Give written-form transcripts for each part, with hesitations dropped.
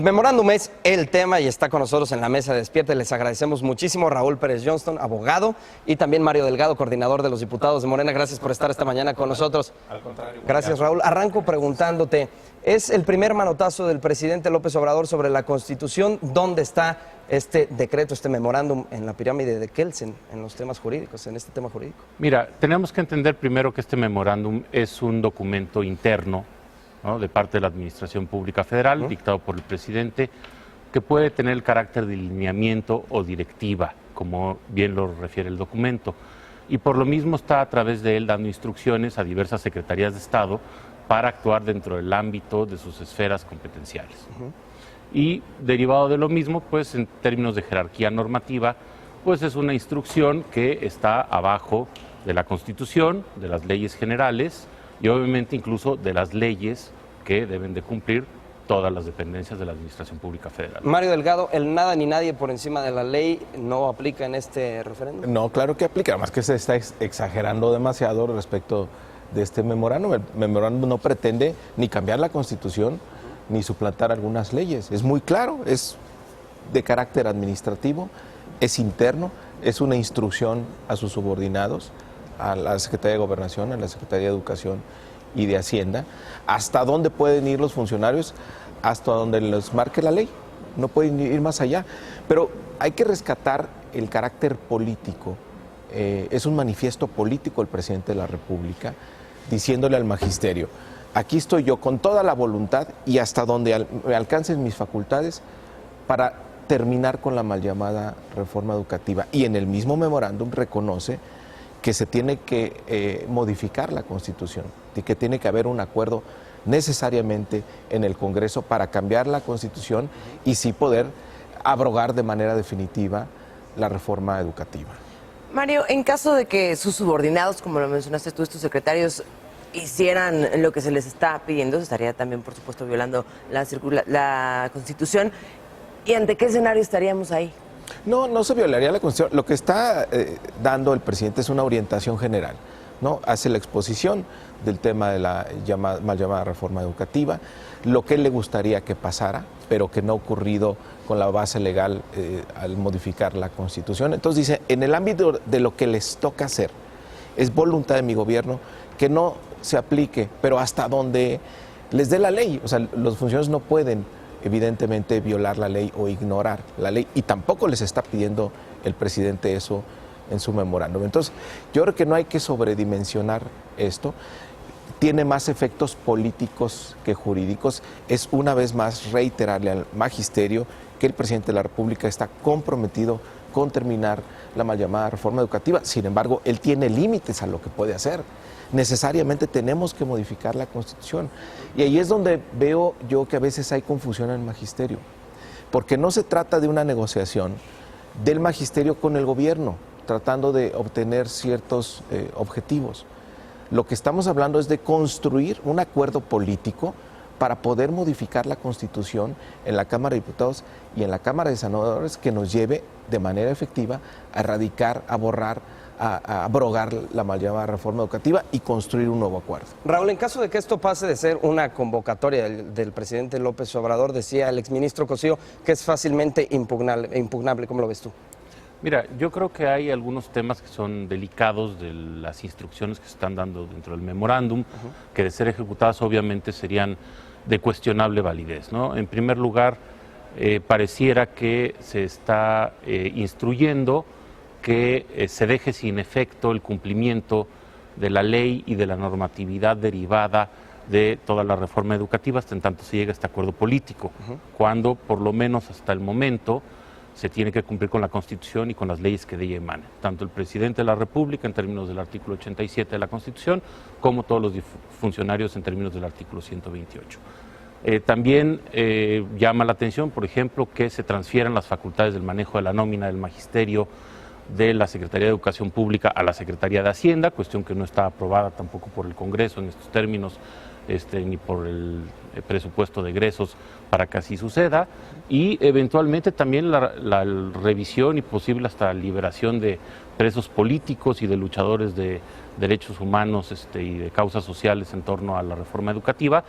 memorándum es el tema y está con nosotros en la mesa de Despierta. Les agradecemos muchísimo Raúl Pérez Johnston, abogado, y también Mario Delgado, coordinador de los diputados de Morena. Gracias por estar esta mañana con nosotros. Al contrario. Gracias, Raúl. Arranco preguntándote, ¿es el primer manotazo del presidente López Obrador sobre la Constitución? ¿Dónde está este decreto, este memorándum en la pirámide de Kelsen, en los temas jurídicos, en este tema jurídico? Mira, tenemos que entender primero que este memorándum es un documento interno, ¿no?, de parte de la Administración Pública Federal, dictado por el presidente, que puede tener el carácter de lineamiento o directiva, como bien lo refiere el documento. Y por lo mismo está a través de él dando instrucciones a diversas secretarías de Estado para actuar dentro del ámbito de sus esferas competenciales. Y derivado de lo mismo, pues en términos de jerarquía normativa, pues es una instrucción que está abajo de la Constitución, de las leyes generales y obviamente incluso de las leyes que deben de cumplir todas las dependencias de la Administración Pública Federal. Mario Delgado, ¿el nada ni nadie por encima de la ley no aplica en este referéndum? No, claro que aplica, además que se está exagerando demasiado respecto de este memorándum. El memorándum no pretende ni cambiar la Constitución ni suplantar algunas leyes. Es muy claro, es de carácter administrativo, es interno, es una instrucción a sus subordinados, a la Secretaría de Gobernación, a la Secretaría de Educación y de Hacienda, hasta dónde pueden ir los funcionarios, hasta donde les marque la ley, no pueden ir más allá. Pero hay que rescatar el carácter político, es un manifiesto político el presidente de la República, diciéndole al magisterio, aquí estoy yo con toda la voluntad y hasta donde me alcancen mis facultades para terminar con la mal llamada reforma educativa. Y en el mismo memorándum reconoce que se tiene que modificar la Constitución y que tiene que haber un acuerdo necesariamente en el Congreso para cambiar la Constitución y sí poder abrogar de manera definitiva la reforma educativa. Mario, en caso de que sus subordinados, como lo mencionaste tú, estos secretarios, hicieran lo que se les está pidiendo, se estaría también, por supuesto, violando la Constitución. ¿Y ante qué escenario estaríamos ahí? No se violaría la Constitución. Lo que está dando el presidente es una orientación general, ¿no? Hace la exposición del tema de la mal llamada reforma educativa, lo que él le gustaría que pasara, pero que no ha ocurrido con la base legal al modificar la Constitución. Entonces dice, en el ámbito de lo que les toca hacer, es voluntad de mi gobierno que no se aplique, pero hasta donde les dé la ley. O sea, los funcionarios no pueden evidentemente violar la ley o ignorar la ley, y tampoco les está pidiendo el presidente eso en su memorándum. Entonces, yo creo que no hay que sobredimensionar esto. Tiene más efectos políticos que jurídicos. Es una vez más reiterarle al magisterio que el presidente de la República está comprometido con terminar la mal llamada reforma educativa. Sin embargo, él tiene límites a lo que puede hacer. Necesariamente tenemos que modificar la Constitución. Y ahí es donde veo yo que a veces hay confusión en el magisterio, porque no se trata de una negociación del magisterio con el gobierno, tratando de obtener ciertos objetivos. Lo que estamos hablando es de construir un acuerdo político para poder modificar la Constitución en la Cámara de Diputados y en la Cámara de Senadores, que nos lleve de manera efectiva a erradicar, a borrar, a abrogar la mal llamada reforma educativa y construir un nuevo acuerdo. Raúl, en caso de que esto pase de ser una convocatoria del presidente López Obrador, decía el exministro Cosío que es fácilmente impugnable. ¿Cómo lo ves tú? Mira, yo creo que hay algunos temas que son delicados de las instrucciones que se están dando dentro del memorándum, que de ser ejecutadas obviamente serían de cuestionable validez, ¿no? En primer lugar, pareciera que se está instruyendo que se deje sin efecto el cumplimiento de la ley y de la normatividad derivada de toda la reforma educativa hasta en tanto se llega a este acuerdo político, cuando por lo menos hasta el momento se tiene que cumplir con la Constitución y con las leyes que de ella emanen, tanto el presidente de la República en términos del artículo 87 de la Constitución, como todos los funcionarios en términos del artículo 128. También llama la atención, por ejemplo, que se transfieran las facultades del manejo de la nómina del magisterio de la Secretaría de Educación Pública a la Secretaría de Hacienda, cuestión que no está aprobada tampoco por el Congreso en estos términos, ni por el presupuesto de egresos para que así suceda, y eventualmente también la revisión y posible hasta liberación de presos políticos y de luchadores de derechos humanos y de causas sociales en torno a la reforma educativa,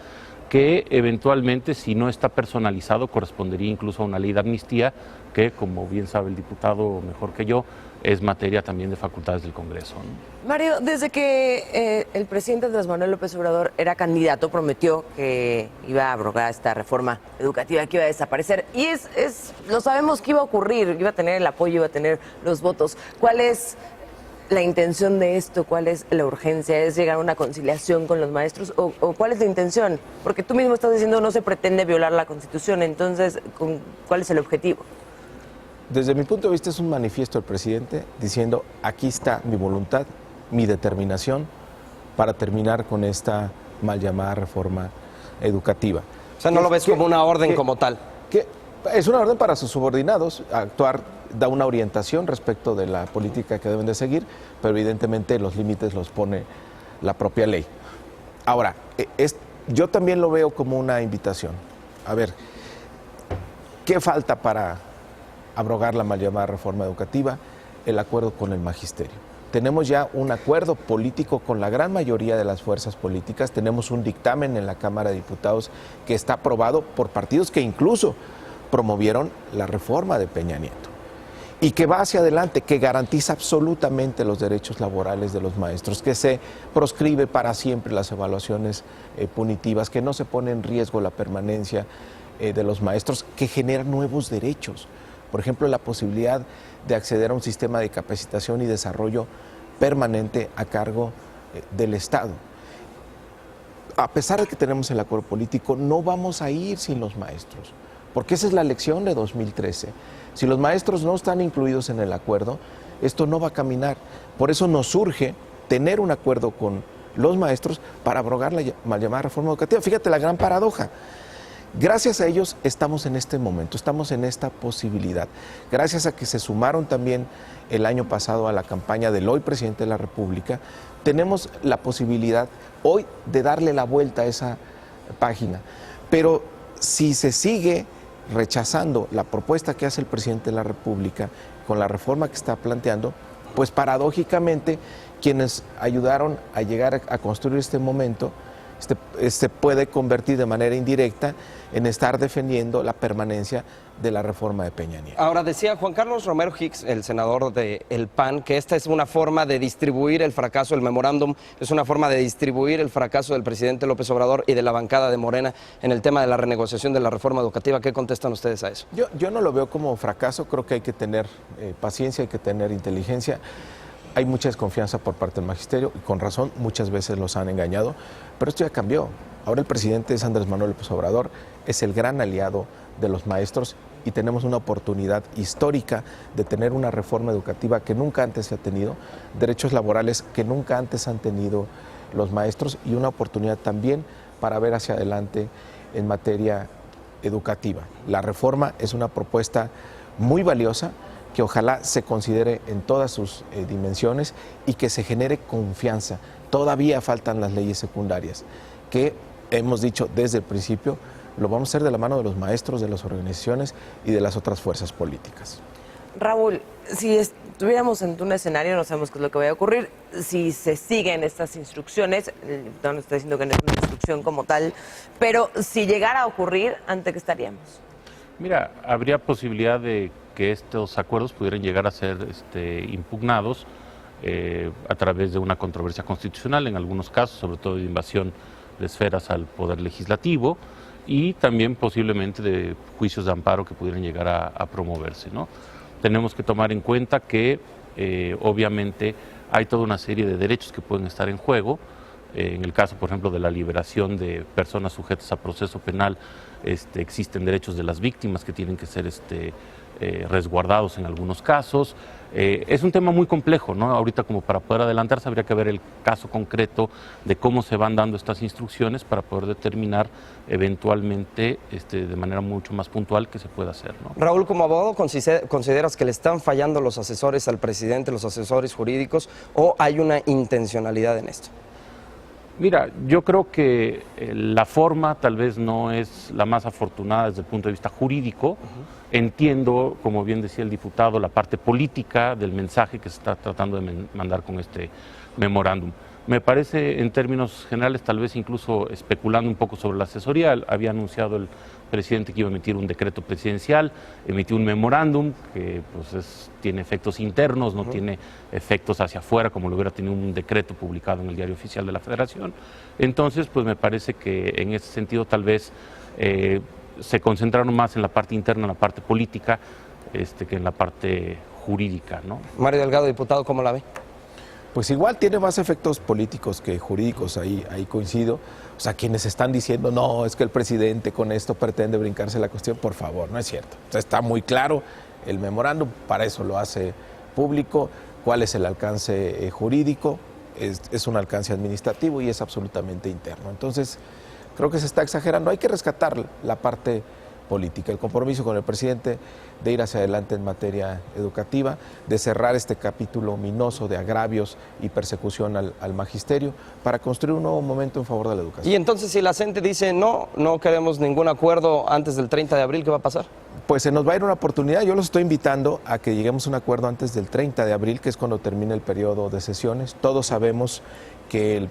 que eventualmente, si no está personalizado, correspondería incluso a una ley de amnistía que, como bien sabe el diputado mejor que yo, es materia también de facultades del Congreso, ¿no? Mario, desde que el presidente Andrés Manuel López Obrador era candidato, prometió que iba a abrogar esta reforma educativa, que iba a desaparecer. Y lo sabemos que iba a ocurrir, iba a tener el apoyo, iba a tener los votos. ¿Cuál es la intención de esto? ¿Cuál es la urgencia? ¿Es llegar a una conciliación con los maestros? ¿O cuál es la intención? Porque tú mismo estás diciendo no se pretende violar la Constitución. Entonces, ¿cuál es el objetivo? Desde mi punto de vista es un manifiesto del presidente diciendo aquí está mi voluntad, mi determinación para terminar con esta mal llamada reforma educativa. O sea, no lo ves como una orden como tal. Que es una orden para sus subordinados, actuar, da una orientación respecto de la política que deben de seguir, pero evidentemente los límites los pone la propia ley. Ahora, yo también lo veo como una invitación. A ver, ¿qué falta para abrogar la mal llamada reforma educativa? El acuerdo con el magisterio. Tenemos ya un acuerdo político con la gran mayoría de las fuerzas políticas, tenemos un dictamen en la Cámara de Diputados que está aprobado por partidos que incluso promovieron la reforma de Peña Nieto y que va hacia adelante, que garantiza absolutamente los derechos laborales de los maestros, que se proscribe para siempre las evaluaciones punitivas, que no se pone en riesgo la permanencia de los maestros, que genera nuevos derechos. Por ejemplo, la posibilidad de acceder a un sistema de capacitación y desarrollo permanente a cargo del Estado. A pesar de que tenemos el acuerdo político, no vamos a ir sin los maestros, porque esa es la lección de 2013. Si los maestros no están incluidos en el acuerdo, esto no va a caminar. Por eso nos urge tener un acuerdo con los maestros para abrogar la mal llamada reforma educativa. Fíjate la gran paradoja. Gracias a ellos estamos en este momento, estamos en esta posibilidad. Gracias a que se sumaron también el año pasado a la campaña del hoy presidente de la República, tenemos la posibilidad hoy de darle la vuelta a esa página. Pero si se sigue rechazando la propuesta que hace el presidente de la República con la reforma que está planteando, pues paradójicamente quienes ayudaron a llegar a construir este momento se puede convertir de manera indirecta en estar defendiendo la permanencia de la reforma de Peña Nieto. Ahora, decía Juan Carlos Romero Hicks, el senador del PAN, que esta es una forma de distribuir el fracaso, el memorándum es una forma de distribuir el fracaso del presidente López Obrador y de la bancada de Morena en el tema de la renegociación de la reforma educativa. ¿Qué contestan ustedes a eso? Yo no lo veo como fracaso, creo que hay que tener paciencia, hay que tener inteligencia. Hay mucha desconfianza por parte del magisterio y con razón muchas veces los han engañado, pero esto ya cambió. Ahora el presidente es Andrés Manuel López Obrador, es el gran aliado de los maestros y tenemos una oportunidad histórica de tener una reforma educativa que nunca antes se ha tenido, derechos laborales que nunca antes han tenido los maestros y una oportunidad también para ver hacia adelante en materia educativa. La reforma es una propuesta muy valiosa que ojalá se considere en todas sus dimensiones y que se genere confianza. Todavía faltan las leyes secundarias, que hemos dicho desde el principio, lo vamos a hacer de la mano de los maestros, de las organizaciones y de las otras fuerzas políticas. Raúl, si estuviéramos en un escenario, no sabemos qué es lo que va a ocurrir, si se siguen estas instrucciones, el diputado nos está diciendo que no es una instrucción como tal, pero si llegara a ocurrir, ¿ante qué estaríamos? Mira, habría posibilidad de que estos acuerdos pudieran llegar a ser impugnados a través de una controversia constitucional, en algunos casos, sobre todo de invasión de esferas al Poder Legislativo, y también posiblemente de juicios de amparo que pudieran llegar a promoverse, ¿no? Tenemos que tomar en cuenta que obviamente hay toda una serie de derechos que pueden estar en juego. En el caso, por ejemplo, de la liberación de personas sujetas a proceso penal, existen derechos de las víctimas que tienen que ser resguardados en algunos casos. Es un tema muy complejo, ¿no? Ahorita, como para poder adelantarse, habría que ver el caso concreto de cómo se van dando estas instrucciones para poder determinar eventualmente de manera mucho más puntual qué se puede hacer, ¿no? Raúl, como abogado, ¿consideras que le están fallando los asesores al presidente, los asesores jurídicos, o hay una intencionalidad en esto? Mira, yo creo que la forma tal vez no es la más afortunada desde el punto de vista jurídico. Entiendo, como bien decía el diputado, la parte política del mensaje que se está tratando de mandar con este memorándum. Me parece, en términos generales, tal vez incluso especulando un poco sobre la asesoría, había anunciado el presidente que iba a emitir un decreto presidencial, emitió un memorándum que pues tiene efectos internos, no tiene efectos hacia afuera como lo hubiera tenido un decreto publicado en el Diario Oficial de la Federación. Entonces, pues me parece que en ese sentido tal vez se concentraron más en la parte interna, en la parte política, que en la parte jurídica, ¿no? Mario Delgado, diputado, ¿cómo la ve? Pues igual tiene más efectos políticos que jurídicos, ahí coincido. O sea, quienes están diciendo, no, es que el presidente con esto pretende brincarse la cuestión, por favor, no es cierto. O sea, está muy claro el memorándum, para eso lo hace público, cuál es el alcance jurídico, es un alcance administrativo y es absolutamente interno. Entonces, creo que se está exagerando. Hay que rescatar la parte política, el compromiso con el presidente de ir hacia adelante en materia educativa, de cerrar este capítulo ominoso de agravios y persecución al magisterio para construir un nuevo momento en favor de la educación. Y entonces, si la gente dice no queremos ningún acuerdo antes del 30 de abril, ¿qué va a pasar? Pues se nos va a ir una oportunidad. Yo los estoy invitando a que lleguemos a un acuerdo antes del 30 de abril, que es cuando termine el periodo de sesiones. Todos sabemos que el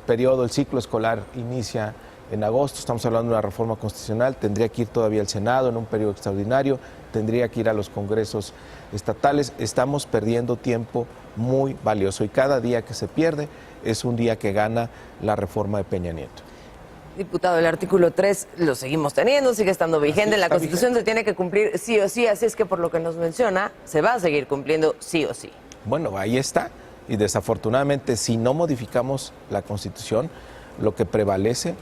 periodo, el ciclo escolar inicia en agosto. Estamos hablando de una reforma constitucional, tendría que ir todavía al Senado en un periodo extraordinario, tendría que ir a los congresos estatales. Estamos perdiendo tiempo muy valioso y cada día que se pierde es un día que gana la reforma de Peña Nieto. Diputado, el artículo 3 lo seguimos teniendo, sigue estando vigente. La Constitución se tiene que cumplir sí o sí, así es que por lo que nos menciona, se va a seguir cumpliendo sí o sí. Bueno, ahí está. Y desafortunadamente, si no modificamos la Constitución, lo que prevalece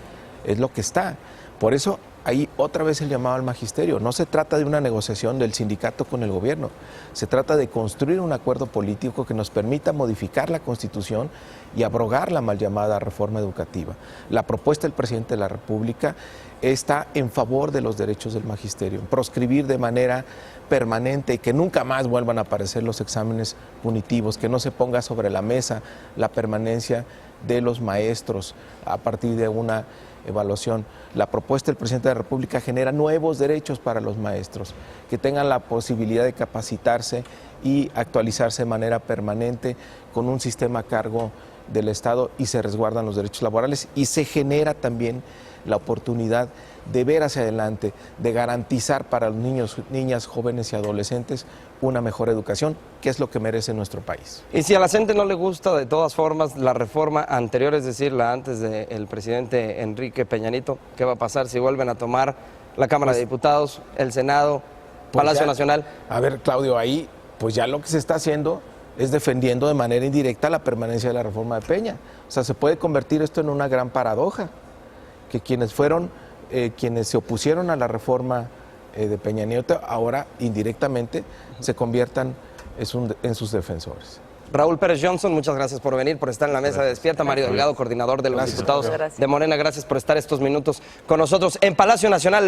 es lo que está. Por eso, ahí otra vez el llamado al magisterio. No se trata de una negociación del sindicato con el gobierno. Se trata de construir un acuerdo político que nos permita modificar la Constitución y abrogar la mal llamada reforma educativa. La propuesta del presidente de la República está en favor de los derechos del magisterio, en proscribir de manera permanente y que nunca más vuelvan a aparecer los exámenes punitivos, que no se ponga sobre la mesa la permanencia de los maestros a partir de una evaluación. La propuesta del presidente de la República genera nuevos derechos para los maestros, que tengan la posibilidad de capacitarse y actualizarse de manera permanente con un sistema a cargo del Estado y se resguardan los derechos laborales y se genera también la oportunidad de ver hacia adelante, de garantizar para los niños, niñas, jóvenes y adolescentes una mejor educación, que es lo que merece nuestro país. Y si a la gente no le gusta de todas formas la reforma anterior, es decir, la antes del presidente Enrique Peña Nieto, ¿qué va a pasar si vuelven a tomar la Cámara de Diputados, el Senado, Palacio Nacional? A ver, Claudio, ahí pues ya lo que se está haciendo es defendiendo de manera indirecta la permanencia de la reforma de Peña. O sea, se puede convertir esto en una gran paradoja, que quienes fueron, quienes se opusieron a la reforma de Peña Nieto, ahora indirectamente se conviertan en sus defensores. Raúl Pérez Johnson, muchas gracias por venir, por estar en la mesa de Despierta. Mario Delgado, coordinador de los diputados de Morena, gracias por estar estos minutos con nosotros en Palacio Nacional.